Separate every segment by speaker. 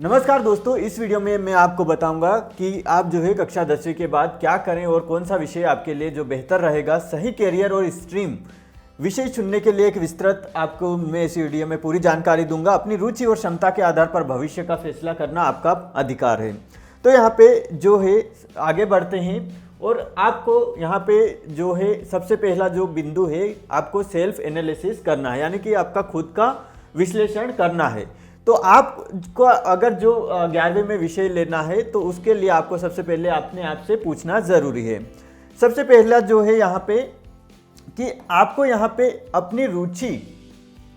Speaker 1: नमस्कार दोस्तों, इस वीडियो में मैं आपको बताऊंगा कि आप जो है कक्षा 10वीं के बाद क्या करें और कौन सा विषय आपके लिए जो बेहतर रहेगा। सही कैरियर और स्ट्रीम विषय चुनने के लिए एक विस्तृत आपको मैं इस वीडियो में पूरी जानकारी दूंगा। अपनी रुचि और क्षमता के आधार पर भविष्य का फैसला करना आपका अधिकार है। तो यहाँ पे जो है आगे बढ़ते हैं और आपको यहाँ पे जो है सबसे पहला जो बिंदु है, आपको सेल्फ एनालिसिस करना है, यानी कि आपका खुद का विश्लेषण करना है। तो आपको अगर जो 11वीं में विषय लेना है तो उसके लिए आपको सबसे पहले अपने आप से पूछना ज़रूरी है। सबसे पहला जो है यहाँ पे कि आपको यहाँ पे अपनी रुचि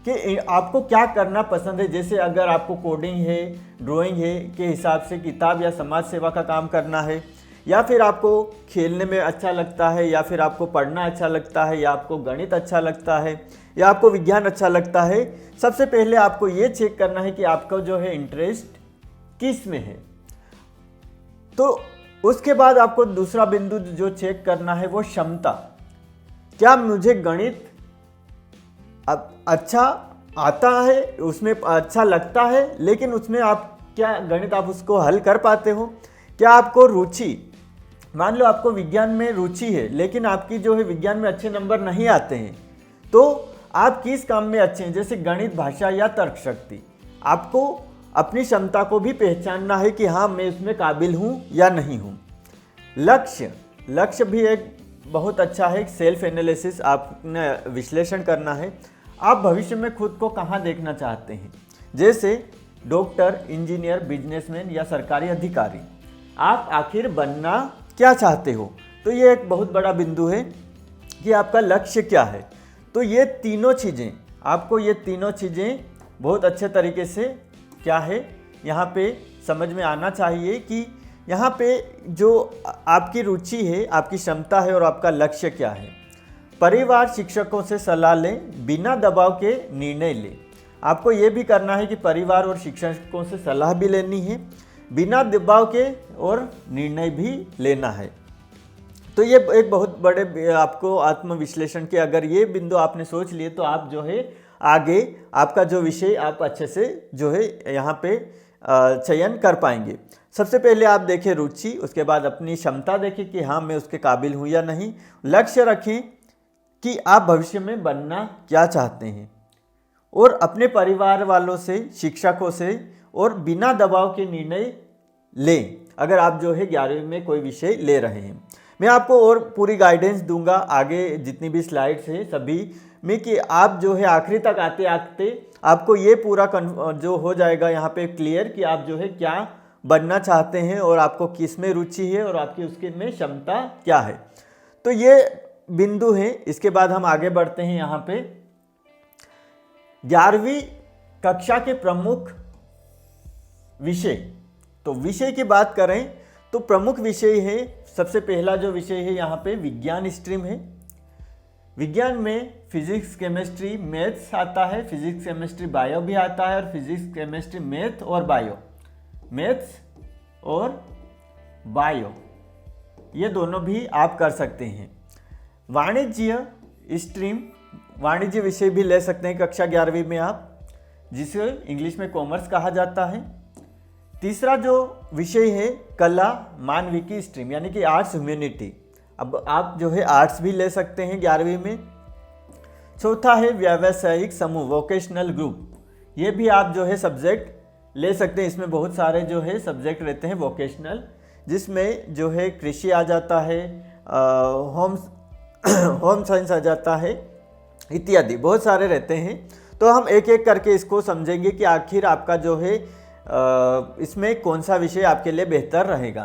Speaker 1: कि आपको क्या करना पसंद है। जैसे अगर आपको कोडिंग है, ड्राइंग है के हिसाब से किताब या समाज सेवा का काम करना है, या फिर आपको खेलने में अच्छा लगता है, या फिर आपको पढ़ना अच्छा लगता है, या आपको गणित अच्छा लगता है, या आपको विज्ञान अच्छा लगता है। सबसे पहले आपको ये चेक करना है कि आपका जो है इंटरेस्ट किस में है। तो उसके बाद आपको दूसरा बिंदु जो चेक करना है वो क्षमता। क्या मुझे गणित अच्छा आता है, उसमें अच्छा लगता है, लेकिन उसमें आप क्या गणित आप उसको हल कर पाते हो। क्या आपको रुचि, मान लो आपको विज्ञान में रुचि है लेकिन आपकी जो है विज्ञान में अच्छे नंबर नहीं आते हैं, तो आप किस काम में अच्छे हैं, जैसे गणित, भाषा या तर्क शक्ति। आपको अपनी क्षमता को भी पहचानना है कि हाँ मैं इसमें काबिल हूँ या नहीं हूँ। लक्ष्य भी एक बहुत अच्छा है। सेल्फ एनालिसिस आपने विश्लेषण करना है। आप भविष्य में खुद को कहाँ देखना चाहते हैं, जैसे डॉक्टर, इंजीनियर, बिजनेसमैन या सरकारी अधिकारी। आप आखिर बनना क्या चाहते हो। तो ये एक बहुत बड़ा बिंदु है कि आपका लक्ष्य क्या है। तो ये तीनों चीज़ें आपको, ये तीनों चीज़ें बहुत अच्छे तरीके से क्या है यहाँ पे समझ में आना चाहिए कि यहाँ पे जो आपकी रुचि है, आपकी क्षमता है और आपका लक्ष्य क्या है। परिवार, शिक्षकों से सलाह लें, बिना दबाव के निर्णय लें। आपको ये भी करना है कि परिवार और शिक्षकों से सलाह भी लेनी है, बिना दबाव के, और निर्णय भी लेना है। तो ये एक बहुत बड़े आपको आत्मविश्लेषण के अगर ये बिंदु आपने सोच लिए तो आप जो है आगे आपका जो विषय आप अच्छे से जो है यहाँ पे चयन कर पाएंगे। सबसे पहले आप देखें रुचि, उसके बाद अपनी क्षमता देखें कि हाँ मैं उसके काबिल हूँ या नहीं। लक्ष्य रखें कि आप भविष्य में बनना क्या चाहते हैं, और अपने परिवार वालों से, शिक्षकों से और बिना दबाव के निर्णय लें अगर आप जो है 11वीं में कोई विषय ले रहे हैं। मैं आपको और पूरी गाइडेंस दूंगा आगे जितनी भी स्लाइड्स है सभी में, कि आप जो है आखिरी तक आते आते आपको ये पूरा जो हो जाएगा यहाँ पे क्लियर कि आप जो है क्या बनना चाहते हैं और आपको किस में रुचि है और आपकी उसके में क्षमता क्या है। तो ये बिंदु है। इसके बाद हम आगे बढ़ते हैं यहाँ पे 11वीं कक्षा के प्रमुख विषय। तो विषय की बात करें तो प्रमुख विषय है, सबसे पहला जो विषय है यहाँ पे विज्ञान स्ट्रीम है। विज्ञान में फिजिक्स, केमिस्ट्री, मैथ्स आता है। फिजिक्स, केमिस्ट्री, बायो भी आता है, और फिजिक्स, केमिस्ट्री, मैथ और बायो, मैथ्स और बायो, ये दोनों भी आप कर सकते हैं। वाणिज्य स्ट्रीम, वाणिज्य विषय भी ले सकते हैं कक्षा 11वीं में आप, जिसे इंग्लिश में कॉमर्स कहा जाता है। तीसरा जो विषय है कला, मानविकी स्ट्रीम, यानी कि आर्ट्स, ह्यूमैनिटी। अब आप जो है आर्ट्स भी ले सकते हैं 11वीं में। चौथा है व्यावसायिक समूह, वोकेशनल ग्रुप, ये भी आप जो है सब्जेक्ट ले सकते हैं। इसमें बहुत सारे जो है सब्जेक्ट रहते हैं वोकेशनल, जिसमें जो है कृषि आ जाता है, होम साइंस आ जाता है, इत्यादि बहुत सारे रहते हैं। तो हम एक एक करके इसको समझेंगे कि आखिर आपका जो है इसमें कौन सा विषय आपके लिए बेहतर रहेगा।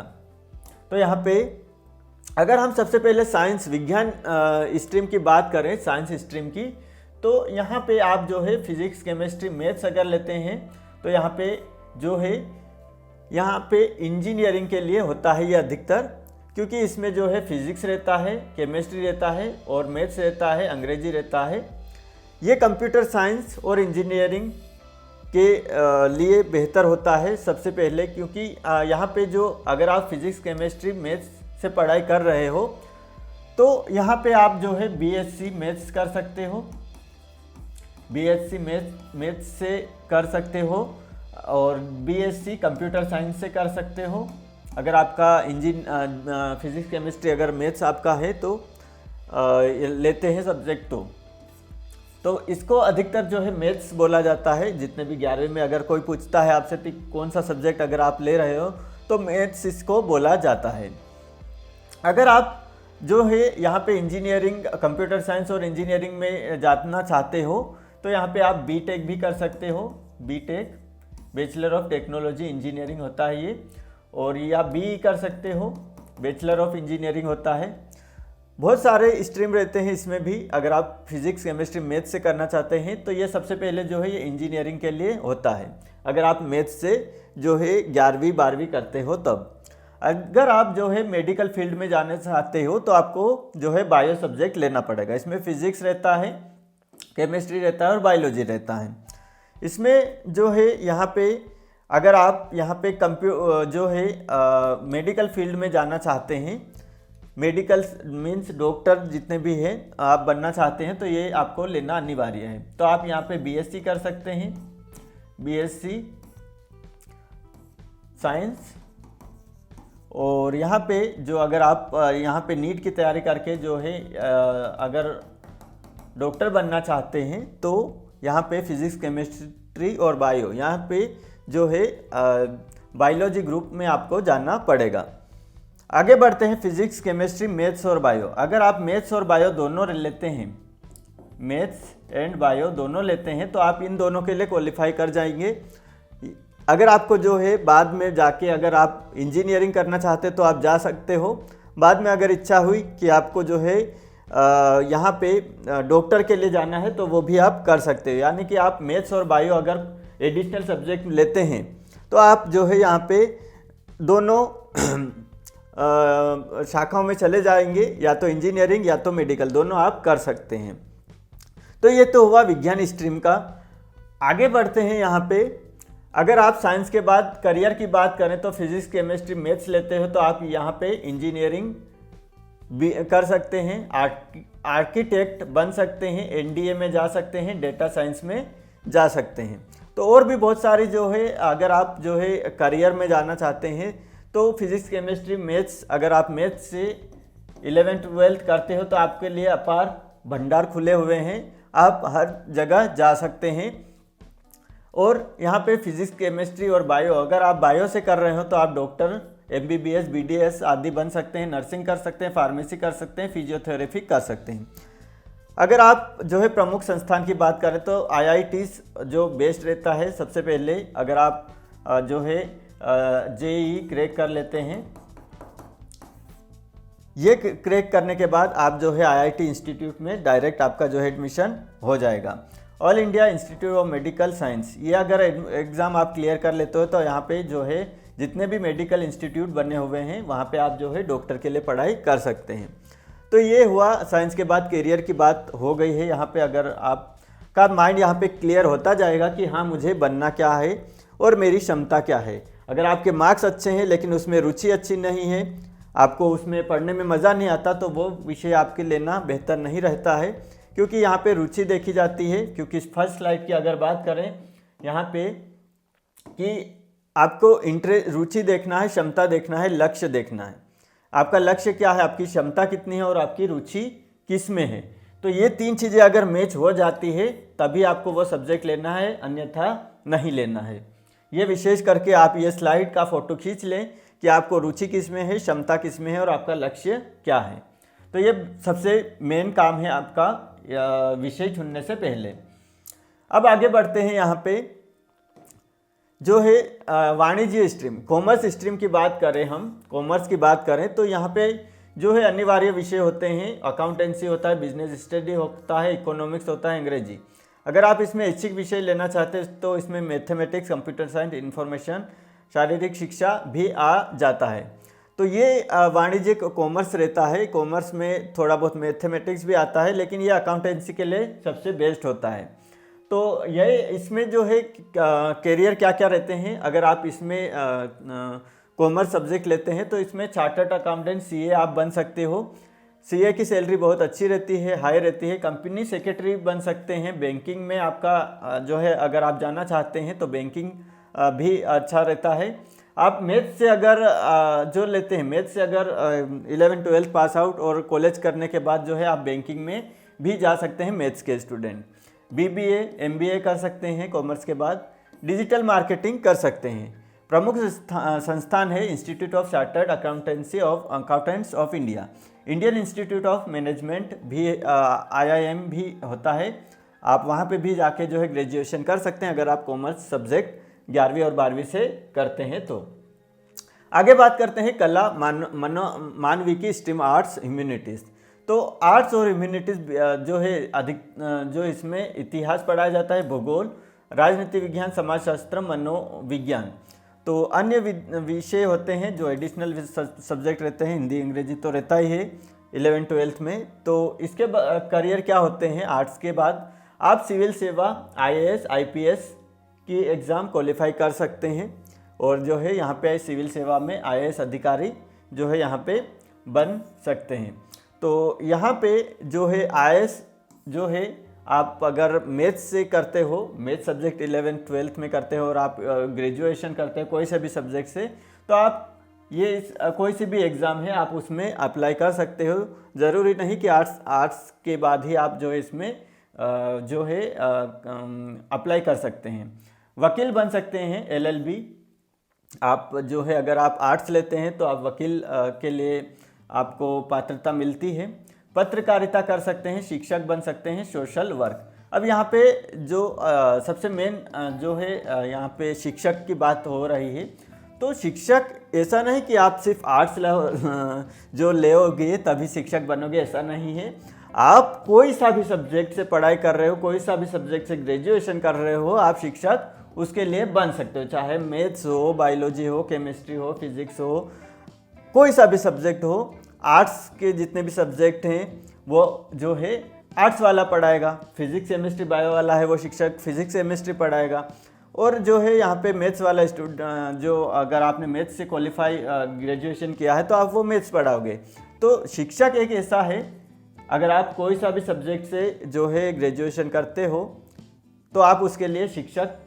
Speaker 1: तो यहाँ पे अगर हम सबसे पहले साइंस, विज्ञान स्ट्रीम की बात करें, साइंस स्ट्रीम की, तो यहाँ पे आप जो है फिजिक्स, केमिस्ट्री, मैथ्स अगर लेते हैं तो यहाँ पे जो है यहाँ पे इंजीनियरिंग के लिए होता है ये अधिकतर, क्योंकि इसमें जो है फिजिक्स रहता है, केमिस्ट्री रहता है और मैथ्स रहता है, अंग्रेजी रहता है। ये कंप्यूटर साइंस और इंजीनियरिंग के लिए बेहतर होता है सबसे पहले, क्योंकि यहाँ पे जो अगर आप फिजिक्स, केमिस्ट्री, मैथ्स से पढ़ाई कर रहे हो तो यहाँ पे आप जो है बीएससी मैथ्स कर सकते हो, बीएससी मैथ्स से कर सकते हो, और बीएससी कंप्यूटर साइंस से कर सकते हो। अगर आपका फिजिक्स केमिस्ट्री अगर मैथ्स आपका है तो लेते हैं सब्जेक्ट तो इसको अधिकतर जो है मैथ्स बोला जाता है। जितने भी 11वीं में अगर कोई पूछता है आपसे कि कौन सा सब्जेक्ट अगर आप ले रहे हो तो मैथ्स इसको बोला जाता है। अगर आप जो है यहाँ पे इंजीनियरिंग कंप्यूटर साइंस और इंजीनियरिंग में जाना चाहते हो तो यहाँ पे आप बीटेक भी कर सकते हो। BTech bachelor of technology engineering होता है ये, और या बी कर सकते हो, बैचलर ऑफ इंजीनियरिंग होता है। बहुत सारे स्ट्रीम रहते हैं इसमें भी। अगर आप फिजिक्स केमिस्ट्री मैथ्स से करना चाहते हैं तो ये सबसे पहले जो है ये इंजीनियरिंग के लिए होता है, अगर आप मैथ्स से जो है 11वीं 12वीं करते हो तब। अगर आप जो है मेडिकल फील्ड में जाना चाहते हो तो आपको जो है बायो सब्जेक्ट लेना पड़ेगा। इसमें फिजिक्स रहता है, केमिस्ट्री रहता है और बायोलॉजी रहता है। इसमें जो है यहाँ पे अगर आप यहाँ पे जो है मेडिकल फील्ड में जाना चाहते हैं, मेडिकल मीन्स डॉक्टर जितने भी हैं आप बनना चाहते हैं तो ये आपको लेना अनिवार्य है। तो आप यहाँ पे बीएससी कर सकते हैं, बीएससी साइंस। और यहाँ पे जो अगर आप यहाँ पे नीट की तैयारी करके जो है अगर डॉक्टर बनना चाहते हैं तो यहाँ पे फिजिक्स केमिस्ट्री और बायो, यहाँ पे जो है बायोलॉजी ग्रुप में आपको जाना पड़ेगा। आगे बढ़ते हैं फिजिक्स केमिस्ट्री मैथ्स और बायो। अगर आप मैथ्स और बायो दोनों लेते हैं, मैथ्स एंड बायो दोनों लेते हैं तो आप इन दोनों के लिए क्वालिफाई कर जाएंगे। अगर आपको जो है बाद में जाके अगर आप इंजीनियरिंग करना चाहते तो आप जा सकते हो। बाद में अगर इच्छा हुई कि आपको जो है यहाँ पे डॉक्टर के लिए जाना है तो वो भी आप कर सकते हो। यानी कि आप मैथ्स और बायो अगर एडिशनल सब्जेक्ट लेते हैं तो आप जो है यहाँ पे दोनों शाखाओं में चले जाएंगे, या तो इंजीनियरिंग या तो मेडिकल, दोनों आप कर सकते हैं। तो ये तो हुआ विज्ञान स्ट्रीम का। आगे बढ़ते हैं यहाँ पे। अगर आप साइंस के बाद करियर की बात करें तो फिजिक्स केमिस्ट्री मैथ्स लेते हो तो आप यहाँ पे इंजीनियरिंग भी कर सकते हैं, आर्किटेक्ट बन सकते हैं, एनडीए में जा सकते हैं, डेटा साइंस में जा सकते हैं। तो और भी बहुत सारी जो है अगर आप जो है करियर में जाना चाहते हैं तो फिजिक्स केमिस्ट्री मैथ्स, अगर आप मैथ्स से 11th 12th करते हो तो आपके लिए अपार भंडार खुले हुए हैं, आप हर जगह जा सकते हैं। और यहाँ पे फिजिक्स केमिस्ट्री और बायो, अगर आप बायो से कर रहे हो तो आप डॉक्टर, एमबीबीएस, बीडीएस आदि बन सकते हैं, नर्सिंग कर सकते हैं, फार्मेसी कर सकते हैं, फिजियोथेरेपी कर सकते हैं। अगर आप जो है प्रमुख संस्थान की बात करें तो आईआईटीज जो बेस्ट रहता है। सबसे पहले अगर आप जो है जेईई क्रैक कर लेते हैं, ये क्रैक करने के बाद आप जो है आईआईटी इंस्टीट्यूट में डायरेक्ट आपका जो है एडमिशन हो जाएगा। All India institute of medical science, ये अगर एग्ज़ाम आप क्लियर कर लेते हो तो यहाँ पे जो है जितने भी मेडिकल इंस्टीट्यूट बने हुए हैं वहाँ पे आप जो है डॉक्टर के लिए पढ़ाई कर सकते हैं। तो ये हुआ साइंस के बाद करियर की बात हो गई है। यहाँ पे अगर आपका माइंड यहाँ पे क्लियर होता जाएगा कि हाँ मुझे बनना क्या है और मेरी क्षमता क्या है। अगर आपके मार्क्स अच्छे हैं लेकिन उसमें रुचि अच्छी नहीं है, आपको उसमें पढ़ने में मज़ा नहीं आता, तो वो विषय आपके लेना बेहतर नहीं रहता है, क्योंकि यहाँ पे रुचि देखी जाती है। क्योंकि फर्स्ट स्लाइड की अगर बात करें यहाँ पे कि आपको रुचि देखना है, क्षमता देखना है, लक्ष्य देखना है। आपका लक्ष्य क्या है, आपकी क्षमता कितनी है और आपकी रुचि किस में है। तो ये तीन चीज़ें अगर मैच हो जाती है तभी आपको वो सब्जेक्ट लेना है, अन्यथा नहीं लेना है। ये विशेष करके आप ये स्लाइड का फ़ोटो खींच लें कि आपको रुचि किस में है, क्षमता किस में है और आपका लक्ष्य क्या है। तो ये सबसे मेन काम है आपका विषय चुनने से पहले। अब आगे बढ़ते हैं। यहाँ पे जो है वाणिज्य स्ट्रीम, कॉमर्स स्ट्रीम की बात करें, हम कॉमर्स की बात करें तो यहाँ पे जो है अनिवार्य विषय होते हैं, अकाउंटेंसी होता है, बिजनेस स्टडी होता है, इकोनॉमिक्स होता है, अंग्रेजी। अगर आप इसमें ऐच्छिक विषय लेना चाहते हैं तो इसमें मैथमेटिक्स, कंप्यूटर साइंस, इंफॉर्मेशन, शारीरिक शिक्षा भी आ जाता है। तो ये वाणिज्यिक कॉमर्स रहता है। कॉमर्स में थोड़ा बहुत मैथमेटिक्स भी आता है, लेकिन ये अकाउंटेंसी के लिए सबसे बेस्ट होता है। तो ये इसमें जो है कैरियर क्या क्या रहते हैं, अगर आप इसमें कॉमर्स सब्जेक्ट लेते हैं तो इसमें चार्टर्ड अकाउंटेंट, सीए आप बन सकते हो। सीए की सैलरी बहुत अच्छी रहती है, हाई रहती है। कंपनी सेक्रेटरी बन सकते हैं। बैंकिंग में आपका जो है अगर आप जाना चाहते हैं तो बैंकिंग भी अच्छा रहता है। आप मैथ से अगर जो लेते हैं, मैथ से अगर 11-12 पास आउट और कॉलेज करने के बाद जो है आप बैंकिंग में भी जा सकते हैं मैथ्स के स्टूडेंट। BBA MBA कर सकते हैं कॉमर्स के बाद, डिजिटल मार्केटिंग कर सकते हैं। प्रमुख संस्थान है institute of chartered accountants of India, Indian institute of management भी, IIM भी होता है। आप वहाँ पे भी जाके जो है ग्रेजुएशन कर सकते हैं अगर आप कॉमर्स सब्जेक्ट 11वीं और 12वीं से करते हैं तो। आगे बात करते हैं कला मानविकी स्ट्रीम आर्ट्स ह्यूमैनिटीज़। तो आर्ट्स और ह्यूमैनिटीज़ जो है अधिक जो इसमें इतिहास पढ़ाया जाता है, भूगोल, राजनीति विज्ञान, समाजशास्त्र, मनोविज्ञान। तो अन्य विषय होते हैं जो एडिशनल सब्जेक्ट रहते हैं, हिंदी अंग्रेजी तो रहता ही है 11-12 में। तो इसके करियर क्या होते हैं आर्ट्स के बाद, आप सिविल सेवा, IAS IPS की एग्ज़ाम क्वालिफाई कर सकते हैं और जो है यहाँ पे सिविल सेवा में IAS अधिकारी जो है यहाँ पे बन सकते हैं। तो यहाँ पे जो है IAS जो है आप अगर मैथ्स से करते हो, मैथ सब्जेक्ट 11-12 में करते हो और आप ग्रेजुएशन करते हो कोई से भी सब्जेक्ट से, तो आप ये कोई सी भी एग्ज़ाम है आप उसमें अप्लाई कर सकते हो। ज़रूरी नहीं कि आर्ट्स के बाद ही आप जो है इसमें जो है अप्लाई कर सकते हैं। वकील बन सकते हैं LLB। आप जो है अगर आप आर्ट्स लेते हैं तो आप वकील के लिए आपको पात्रता मिलती है। पत्रकारिता कर सकते हैं, शिक्षक बन सकते हैं, सोशल वर्क। अब यहाँ पे जो सबसे मेन जो है यहाँ पे शिक्षक की बात हो रही है। तो शिक्षक ऐसा नहीं कि आप सिर्फ आर्ट्स जो लेओगे तभी शिक्षक बनोगे, ऐसा नहीं है। आप कोई सा भी सब्जेक्ट से पढ़ाई कर रहे हो, कोई सा भी सब्जेक्ट से ग्रेजुएशन कर रहे हो, आप शिक्षक उसके लिए बन सकते हो। चाहे मैथ्स हो, बायोलॉजी हो, केमिस्ट्री हो, फिजिक्स हो, कोई सा भी सब्जेक्ट हो। आर्ट्स के जितने भी सब्जेक्ट हैं वो जो है आर्ट्स वाला पढ़ाएगा, फिजिक्स केमिस्ट्री बायो वाला है वो शिक्षक फिजिक्स केमिस्ट्री पढ़ाएगा। और जो है यहाँ पे मैथ्स वाला स्टूडेंट जो अगर आपने मैथ्स से क्वालिफाई ग्रेजुएशन किया है तो आप वो मैथ्स पढ़ाओगे। तो शिक्षक एक ऐसा है, अगर आप कोई सा भी सब्जेक्ट से जो है ग्रेजुएशन करते हो तो आप उसके लिए शिक्षक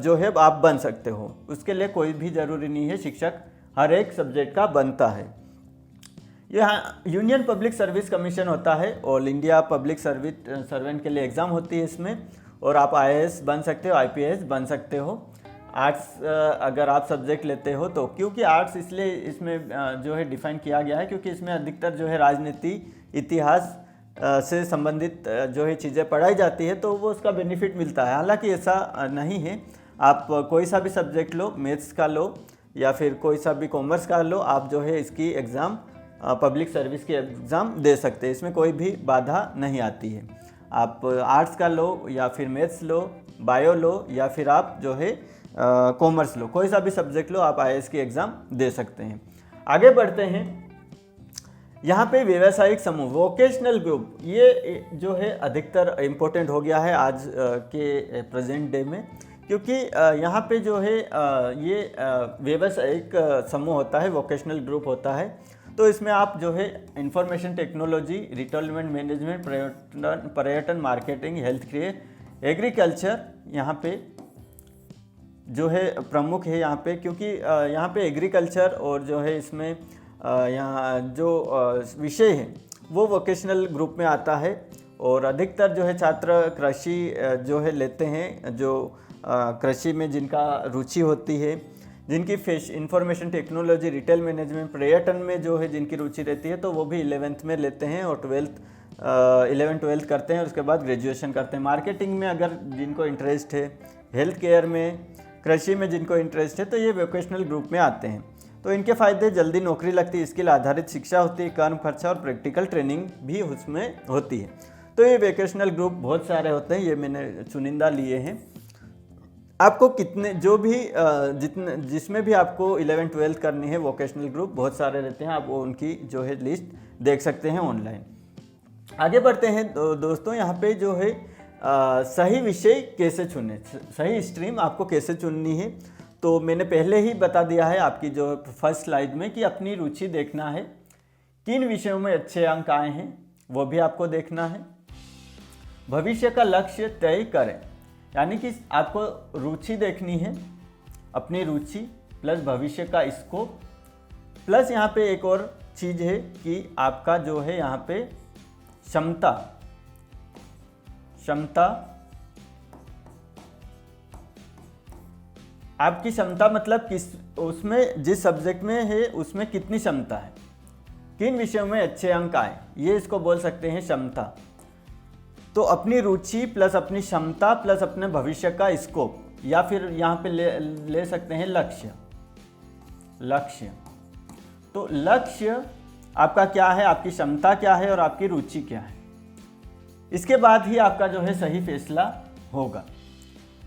Speaker 1: जो है आप बन सकते हो। उसके लिए कोई भी ज़रूरी नहीं है, शिक्षक हर एक सब्जेक्ट का बनता है। यहाँ यूनियन पब्लिक सर्विस कमीशन होता है, ऑल इंडिया पब्लिक सर्वेंट के लिए एग्ज़ाम होती है इसमें, और आप IAS बन सकते हो, IPS बन सकते हो। आर्ट्स अगर आप सब्जेक्ट लेते हो तो, क्योंकि आर्ट्स इसलिए इसमें जो है डिफ़ाइन किया गया है क्योंकि इसमें अधिकतर जो है राजनीति, इतिहास से संबंधित जो है चीज़ें पढ़ाई जाती है, तो वो उसका बेनिफिट मिलता है। हालांकि ऐसा नहीं है, आप कोई सा भी सब्जेक्ट लो, मैथ्स का लो या फिर कोई सा भी कॉमर्स का लो, आप जो है इसकी एग्ज़ाम पब्लिक सर्विस की एग्ज़ाम दे सकते हैं, इसमें कोई भी बाधा नहीं आती है। आप आर्ट्स का लो या फिर मैथ्स लो, बायो लो या फिर आप जो है कॉमर्स लो, कोई सा भी सब्जेक्ट लो, आप IAS की एग्ज़ाम दे सकते हैं। आगे बढ़ते हैं, यहाँ पे व्यावसायिक समूह, वोकेशनल ग्रुप, ये जो है अधिकतर इम्पोर्टेंट हो गया है आज के प्रेजेंट डे में, क्योंकि यहाँ पे जो है ये व्यावसायिक समूह होता है, वोकेशनल ग्रुप होता है। तो इसमें आप जो है इंफॉर्मेशन टेक्नोलॉजी, रिटेलमेंट मैनेजमेंट, पर्यटन, मार्केटिंग, हेल्थ केयर, एग्रीकल्चर यहाँ पे जो है प्रमुख है यहाँ पे, क्योंकि यहाँ पे एग्रीकल्चर और जो है इसमें यहाँ जो विषय है वो वोकेशनल ग्रुप में आता है। और अधिकतर जो है छात्र कृषि जो है लेते हैं, जो कृषि में जिनका रुचि होती है, जिनकी इंफॉर्मेशन टेक्नोलॉजी, रिटेल मैनेजमेंट, पर्यटन में जो है जिनकी रुचि रहती है, तो वो भी 11th में लेते हैं और 11-12 करते हैं और उसके बाद ग्रेजुएशन करते हैं। मार्केटिंग में अगर जिनको इंटरेस्ट है, हेल्थ केयर में, कृषि में जिनको इंटरेस्ट है, तो ये वोकेशनल ग्रुप में आते हैं। तो इनके फ़ायदे, जल्दी नौकरी लगती है, स्किल आधारित शिक्षा होती है, कम खर्चा और प्रैक्टिकल ट्रेनिंग भी उसमें होती है। तो ये वोकेशनल ग्रुप बहुत सारे होते हैं, ये मैंने चुनिंदा लिए हैं। आपको कितने जो भी जितने जिसमें भी आपको 11-12 करनी है, वोकेशनल ग्रुप बहुत सारे रहते हैं, आप वो उनकी जो है लिस्ट देख सकते हैं ऑनलाइन। आगे बढ़ते हैं दोस्तों, यहाँ पे जो है सही विषय कैसे चुने, सही स्ट्रीम आपको कैसे चुननी है, तो मैंने पहले ही बता दिया है आपकी जो फर्स्ट स्लाइड में कि अपनी रुचि देखना है, किन विषयों में अच्छे अंक आए हैं वो भी आपको देखना है। भविष्य का लक्ष्य तय करें, यानी कि आपको रुचि देखनी है अपनी रुचि प्लस भविष्य का स्कोप प्लस यहाँ पे एक और चीज़ है कि आपका जो है यहाँ पे क्षमता आपकी क्षमता मतलब किस उसमें जिस सब्जेक्ट में है उसमें कितनी क्षमता है, किन विषयों में अच्छे अंक आए, ये इसको बोल सकते हैं क्षमता। तो अपनी रुचि प्लस अपनी क्षमता प्लस अपने भविष्य का स्कोप, या फिर यहाँ पे ले सकते हैं लक्ष्य। तो लक्ष्य आपका क्या है, आपकी क्षमता क्या है और आपकी रुचि क्या है, इसके बाद ही आपका जो है सही फैसला होगा।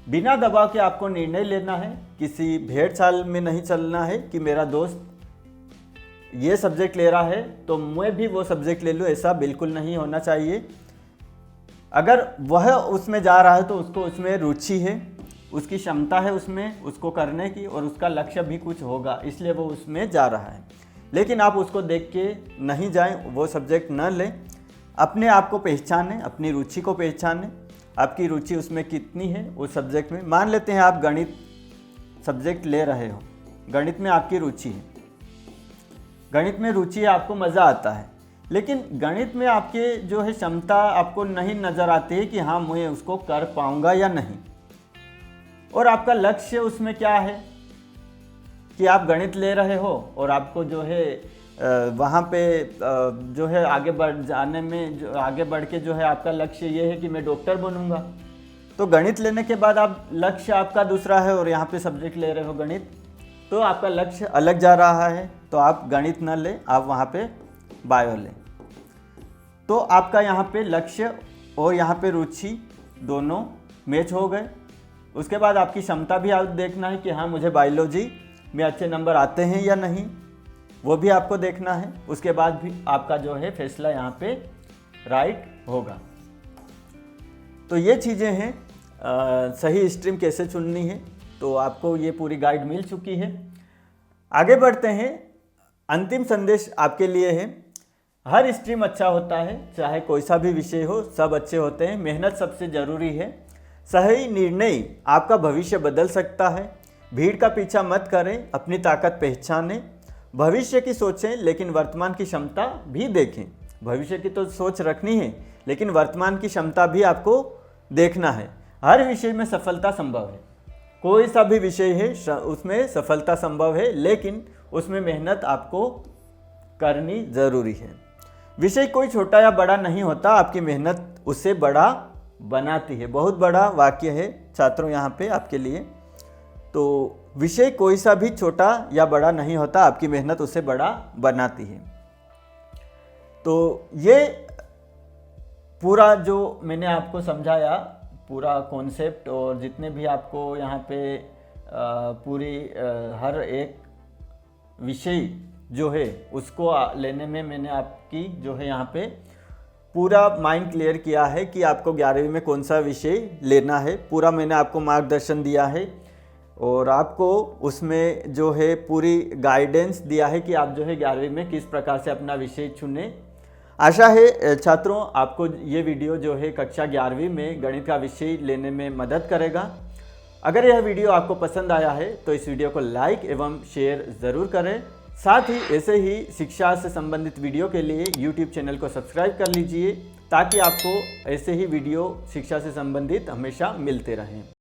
Speaker 1: बिना दबाव के आपको निर्णय लेना है, किसी भेड़ चाल में नहीं चलना है कि मेरा दोस्त ये सब्जेक्ट ले रहा है तो मैं भी वो सब्जेक्ट ले लूँ, ऐसा बिल्कुल नहीं होना चाहिए। अगर वह उसमें जा रहा है तो उसको उसमें रुचि है, उसकी क्षमता है उसमें उसको करने की, और उसका लक्ष्य भी कुछ होगा इसलिए वो उसमें जा रहा है। लेकिन आप उसको देख के नहीं जाएं, वो सब्जेक्ट न लें। अपने आप को पहचानें, अपनी रुचि को पहचानें, आपकी रुचि उसमें कितनी है उस सब्जेक्ट में। मान लेते हैं आप गणित सब्जेक्ट ले रहे हो, गणित में आपकी रुचि है, गणित में रुचि है, आपको मज़ा आता है, लेकिन गणित में आपके जो है क्षमता आपको नहीं नज़र आती है कि हाँ मैं उसको कर पाऊँगा या नहीं। और आपका लक्ष्य उसमें क्या है कि आप गणित ले रहे हो और आपको जो है वहाँ पे जो है आगे बढ़ जाने में जो आगे बढ़ के जो है आपका लक्ष्य ये है कि मैं डॉक्टर बनूंगा। तो गणित लेने के बाद आप लक्ष्य आपका दूसरा है और यहाँ पे सब्जेक्ट ले रहे हो गणित, तो आपका लक्ष्य अलग जा रहा है, तो आप गणित न लें, आप वहाँ पे बायो लें। तो आपका यहाँ पे लक्ष्य और यहाँ पे रुचि दोनों मैच हो गए। उसके बाद आपकी क्षमता भी आप देखना है कि हाँ मुझे बायोलॉजी में अच्छे नंबर आते हैं या नहीं, वो भी आपको देखना है। उसके बाद भी आपका जो है फैसला यहाँ पे राइट होगा। तो ये चीज़ें हैं, सही स्ट्रीम कैसे चुननी है, तो आपको ये पूरी गाइड मिल चुकी है। आगे बढ़ते हैं। अंतिम संदेश आपके लिए है, हर स्ट्रीम अच्छा होता है, चाहे कोई सा भी विषय हो, सब अच्छे होते हैं, मेहनत सबसे ज़रूरी है। सही निर्णय आपका भविष्य बदल सकता है। भीड़ का पीछा मत करें, अपनी ताकत पहचानें, भविष्य की सोचें लेकिन वर्तमान की क्षमता भी देखें। भविष्य की तो सोच रखनी है लेकिन वर्तमान की क्षमता भी आपको देखना है। हर विषय में सफलता संभव है, कोई सा भी विषय है उसमें सफलता संभव है, लेकिन उसमें मेहनत आपको करनी ज़रूरी है। विषय कोई छोटा या बड़ा नहीं होता, आपकी मेहनत उससे बड़ा बनाती है। बहुत बड़ा वाक्य है छात्रों यहाँ पे आपके लिए। तो विषय कोई सा भी छोटा या बड़ा नहीं होता, आपकी मेहनत उससे बड़ा बनाती है। तो ये पूरा जो मैंने आपको समझाया, पूरा कॉन्सेप्ट, और जितने भी आपको यहाँ पे पूरी हर एक विषय जो है उसको लेने में मैंने आपकी जो है यहाँ पे पूरा माइंड क्लियर किया है कि आपको 11वीं में कौन सा विषय लेना है। पूरा मैंने आपको मार्गदर्शन दिया है और आपको उसमें जो है पूरी गाइडेंस दिया है कि आप जो है 11वीं में किस प्रकार से अपना विषय चुनें। आशा है छात्रों आपको ये वीडियो जो है कक्षा 11वीं में गणित का विषय लेने में मदद करेगा। अगर यह वीडियो आपको पसंद आया है तो इस वीडियो को लाइक एवं शेयर ज़रूर करें। साथ ही ऐसे ही शिक्षा से संबंधित वीडियो के लिए YouTube चैनल को सब्सक्राइब कर लीजिए ताकि आपको ऐसे ही वीडियो शिक्षा से संबंधित हमेशा मिलते रहें।